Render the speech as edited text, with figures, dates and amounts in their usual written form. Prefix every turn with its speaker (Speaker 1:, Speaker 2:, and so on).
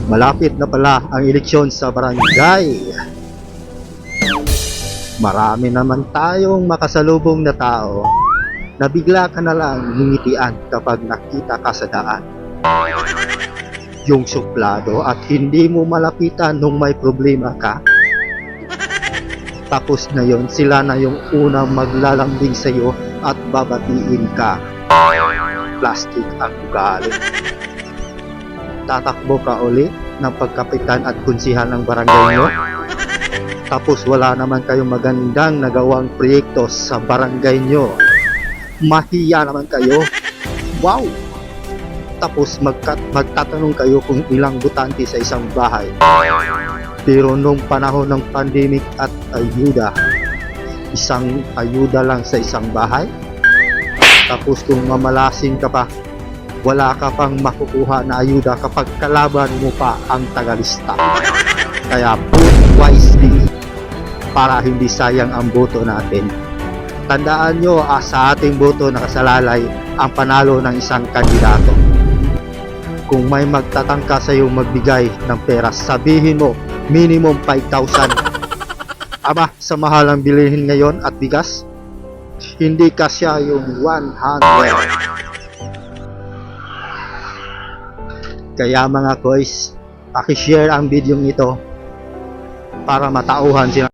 Speaker 1: Malapit na pala ang eleksyon sa barangay. Marami naman tayong makasalubong na tao na bigla ka na lang ngingitian kapag nakita ka sa daan. Yung suplado at hindi mo malapitan nung may problema ka. Tapos na yon, sila na yung unang maglalambing sa iyo at babatiin ka. Plastic ang ugali. Tatakbo ka uli ng pagkapitan at kunsihan ng barangay nyo. Tapos wala naman kayong magandang nagawang proyekto sa barangay nyo. Mahiya naman kayo. Wow! Tapos magtatanong kayo kung ilang butante sa isang bahay. Pero nung panahon ng pandemic at ayuda, isang ayuda lang sa isang bahay. Tapos kung mamalasin ka pa, wala ka pang makukuha na ayuda kapag kalaban mo pa ang tagalista. Kaya vote wisely para hindi sayang ang boto natin. Tandaan nyo, sa ating boto nakasalalay ang panalo ng isang kandidato. Kung may magtatangka sa iyo magbigay ng pera, sabihin mo minimum 5,000. Aba, sa mahal ang bilihin ngayon at bigas, hindi kasya yung 100. Kaya mga boys, paki-share ang video ito para matauhan sila.